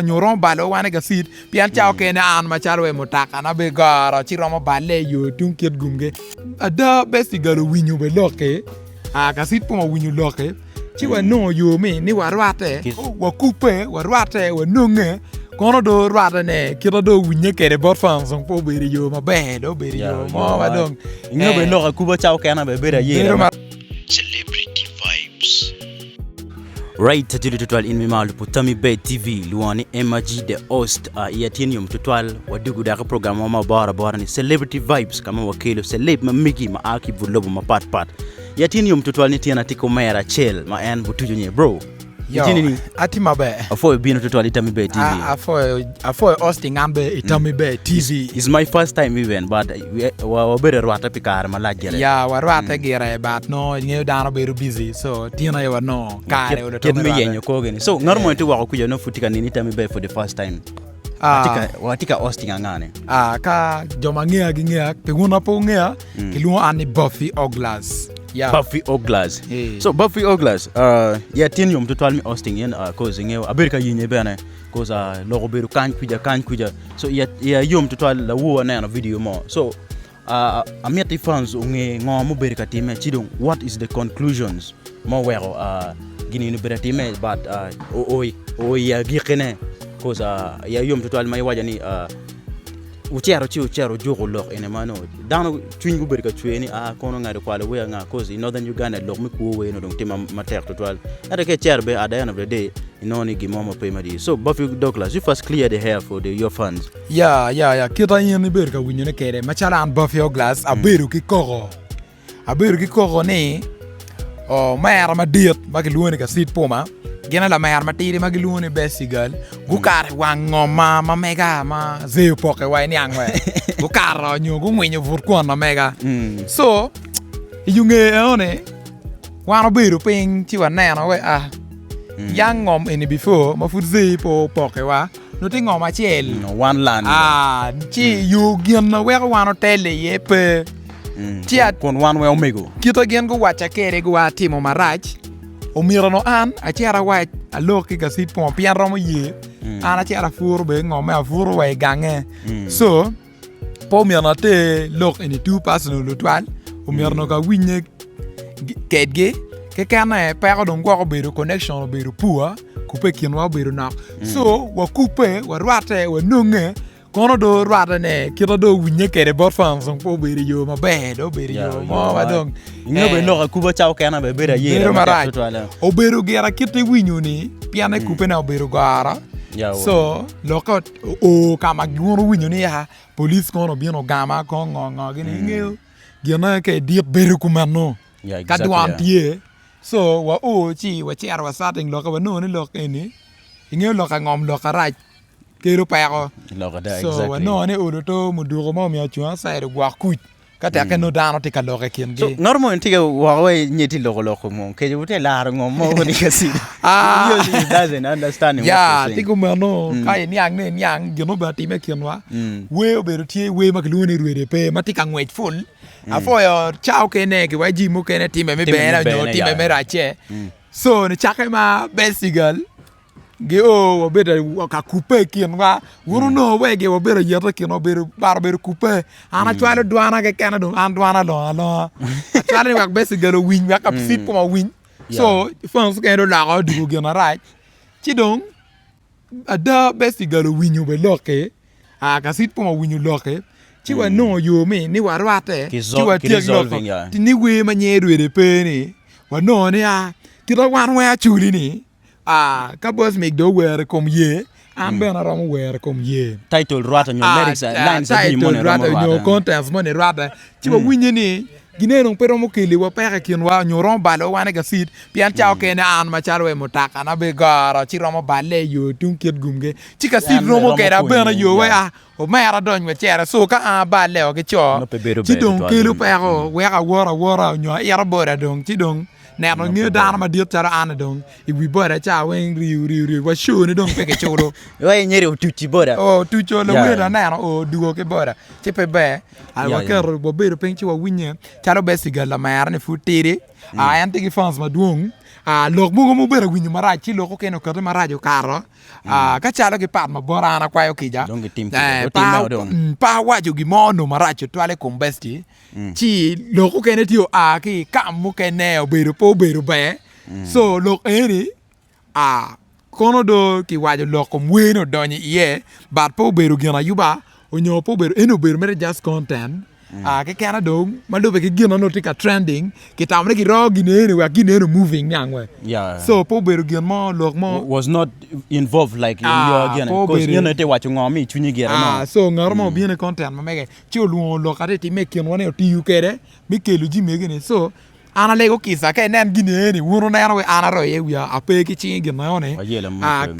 Nyoron balo wane ka sit pian chao kene an machalo e mutaka na be gara chiromo bale yo tung kiet gumge ada besti galo winyu be loke ka sit Puma winyu loke chiwa no yo me ni warwate wa kupe warwate wa nunge kono do rwate ne kiro do winye kere bot fans on po beri yo mabe do beri yo mo madong ingo be loka kuba chao kana be bera yera Celebrity vibes. Right, tajiri tutual in mimalu putami Bay TV luani MG the host yatinium tutual wadugu daka program ma bara ni celebrity vibes kama wakilo celeb ma migi ma aki bulobo ma pat yatinium tutual ni tiana tiko mera chill ma en butuju nye bro yatini ati mabe afo bino tutual itami Bay TV afo hosting ambe itami Bay TV it's my first time even but wa bere rwata pikar ma lagere warwata gere but no ngeo dano beru busy so tina yo no kare o to me yenyo kogeni so normal to wa kuja no futika ni itami Bay for the first time watika hosting angane ka joma ngea gingea peguna po ngea kiluo ani Bafi Ouglas Bafi Ouglas so Bafi Ouglas yatinium tutual mi hosting yen cause ngeo aberka yinye bene cause logo beru kan kuja so ya yum tutual la wo na video mo so amiati fans unge ngomo berka time chidong what is the conclusions mo wero gini no berka time but o ya gikene cause ya yum tutual mai wajani uchero jogo lok ene mano dano twingu berka chweni kono ngare kwale we nga cause in northern Uganda lok mi ko we no dong tema mater total ada ke cherbe at the end of the day inoni gimomo pemadi so Bafi Douglas you first clear the hair for your fans kita yin berka winyone kere machala an Bafi Ouglas aberu ki koko ne mayar madiet magiluone ka sit Puma gena la mayar matiri magiluone besigal gukar wangoma ma mega ma zeu poke wa ni angwe gukar nyu gumwenyo vurkon na mega so yunge one wano beru ping chiwa nena we yang ngom ini before ma futze po poke wa no ti ngom achiel one land chi yu gien na we wano tele yepe chia kon one we omego kita gien go wacha kere go atimo marach omira no an achiara wa aloki ga sit Puma pian romo ye an achiara furu be ngome afuru wa gange so po mi na te lok ini two personal lutwal omira no ga winye kedge ke kana pero don go beru connection beru pua kupe kinwa beru na so wa kupe wa rwate wa nunge kono do rwate ne kito do winye kere bot fans on po beru yo mabe do beru yo mo madong ingo be loka kuba chao kana be bera yera o beru gera kite winyu ni piane kupe na beru gara so loka kama gwono winyu ni police kono bieno gama kongo gini ngeo gena ke diep beru kumano kadwan tie so wa chi wa chiar wa starting loka wa no ni loka ni ingeo loka ngom loka right kero pero loka da so exactly wa no ni to muduro mo mi achuan sa ro gwa kuit kata ke no dano tika loka ken ge so normal tiga wa we nyeti loko mo ke jute la ngom mo ni kasi usually doesn't understand what you're saying tigo mano kai nyang gino ba ti me kenwa we oberu tie we makluni ruede pe matika ngwech full afo yo chao kene ke waji mo kene time me bera nyo time me rache so ni chake ma besigal ge obeda ka coupe kenwa wuru no we ge obera yata ken oberu barberu coupe ana chwale douana ke kana do an douana lo chwale wa besigal win wa ka sit Puma win so fans ke do la do ge na right ti dong ada besigal winyu be loke ka sit Puma winyu loke chiwa no yo me ni warwate chiwa tiek ti ni we manyeru de pe ni wa no ni kira wan we Acholi ni ka boss make do wear kom ye an be na rom wear kom ye title rata nyo lyrics lines of money rata nyo contents money rata chiwa winye ni ginero pero mo kele wa pere kinwa nyoron balo wane ga sit pian chao kene an macharo e mutaka na be gara chiromo bale yo tung kiet gumge chika sit romo kera bena yo wa o mera don we chera so ka bale o ke cho chidong kelu pero we ga wora nyo yara bora dong chidong nè nó nghe đàn mà điệp cho nó ăn dong iwi bora cha wen riu wa show ni dong pe ke choro we nyeri tuchi bora tu cho lo we na na duo ke bora che pe be al wa ke bo be pe chi wa winye cha lo be sigal la mayar ne futiri anti ki fans ma duong lok mugo mo bero winyo marach chi loko keno kete marach okaro ka chalo ki pat mabor an akwayo kija pa wacho gimono marach otwale kuom besti chi loko kene tiyo ki kam mukene obedo po obedo be so lok eri kono do ki wacho loko mweno donyi iye but po obedo gina yuba onyo po obedo eno obedo mere just content cái kana dong mà đối với cái gino nó tika trending cái tao mới cái raw gino moving nhang vậy so po beru gino mo lok mo was not involved like in your gino because you know they watching on me chuni gira so ngar mo bien content ma mege chu lu lo ka ti make kin one ti uk de mi ke lu ji mege ne so ana lego kisa ke nen gine ni wuro na we ana ro ye wi ape ki chi gino ne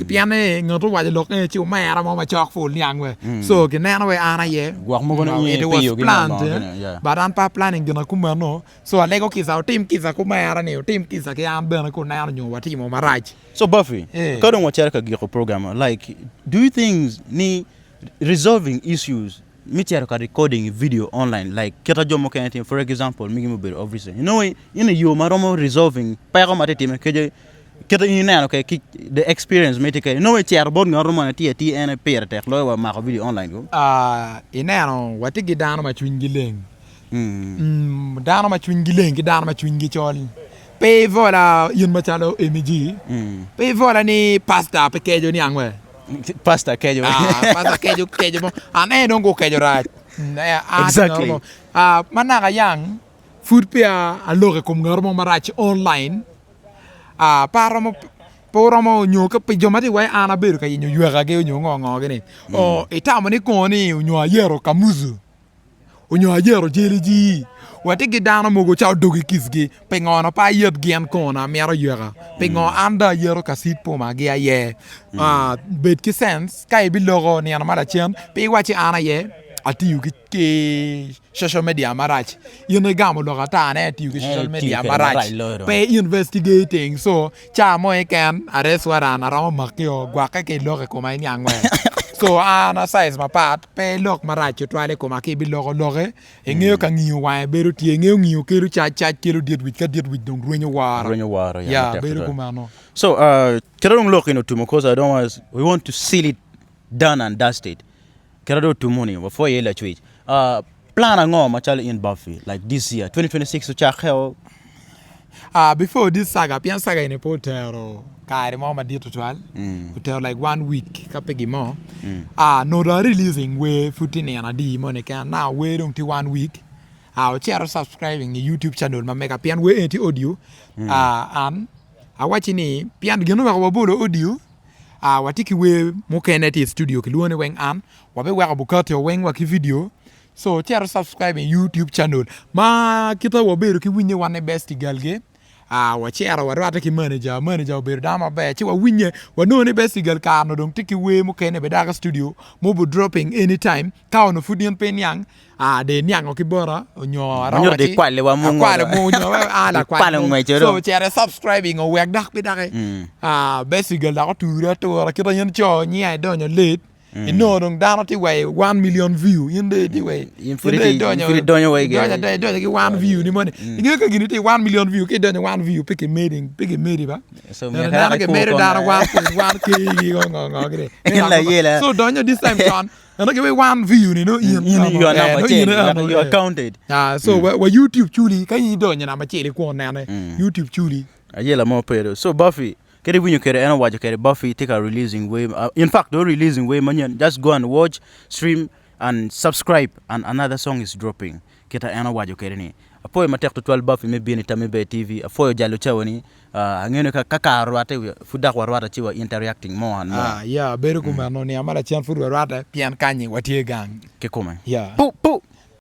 piane ngato wa lok e chi ma ara mo ma chok ful nyang we so ke nen we ana ye gwa mo gono it was planned but an pa planning gina kuma no so lego kisa team kisa kuma ara ne team kisa ke am ben ko na nyo wa team ma right so Bafi ka don wa cherka giko program like do you think ni resolving issues me cherka recording video online like keta jomo kentin for example mi mo be obviously you maromo resolving pa ko mate team ke keta ina okay the experience me take cher bod ngaro mo ti en per tek lo wa ma video online go ina no wati gidano ma chwingi leng dano ma chwingi leng gidano ma chwingi chol pe vola yun ma chalo emiji pe vola ni pasta pequeño ni angwe pasta kejo pasta kejo mo ane don't go kejo right exactly manaka yang food pe a loge kum ngarmo marach online paramo nyo ka pe jomati wai ana beru ka nyo yuga ge nyo ngongo gene itamo ni koni nyo ayero kamuzu onyo ayero jeliji wati gidana mogo chao dogi kisgi pe ngono pa yet gen kona mero yuga pe ngo anda yero kasit Puma ge aye bet ki sense kai bi logo ni ana mara chen pe wachi ana ye atiu ki social media marach yene gamo loga ta ne atiu ki social media marach pe investigating so cha mo eken areswara na ro makio gwa ka ke loge ko mai nyangwe so ana size ma pat pe lok marach twale ko ma ke bi logo loge ngeo ka ngiu wa beru tie ngeo keru cha keru dit wit ka dit wit dong renyo waro ya beru ko mano so kerong look to because I don't want we want to seal it done and dusted kerado to money before you let wait plan ngo machal in Bafi like this year 2026 so cha hell before this saga pian saga in potero kare mo ma dito twal hotel like 1 week kapegi mo no the releasing we footing and adi mo ne kan now we don't ti 1 week share subscribing the YouTube channel ma mega pian we enti audio and watching pian gino wa bolo audio watiki we mokeneti studio kiluone weng an wabe wa bukati weng wa ki video so share subscribing YouTube channel ma kita waberu ki winye wane best galge wachera warata ki manager oberu dama ba chi wa winye wanone best gal ka no dong tiki we mokene be daga studio mo bu dropping anytime ka ono fudien pen yang de nyang okibora onyo ara de kwale wa mungo kwale mo nyo ala kwale so share subscribing o wek dak be dake best gal da ko tura to kita yen cho nyi donyo late no dong dano ti way 1 million view yende ti way infuri donyo way donyo ki 1 view ni money ngi ka gini ti 1 million view ki donyo 1 view pick made ba so me ka made dano 1 k ngo gre so donyo this time John and give 1 view ni no you are counted so wa YouTube chuli ka yi donyo na ma chele ko na YouTube chuli ayela mo pero so Bafi kere winyo kere ena wajo kere Bafi take a releasing way in fact no releasing way man just go and watch stream and subscribe and another song is dropping kita ena wajo kere ni apoy matek to 12 Bafi me bieni tambe TV afoyo jalo chawani ngene ka kakarwate fudak warwata chiwa interacting more and more yeah beru kuma no ni amara chan fudu warwata pian kanyi watie gang ke kuma yeah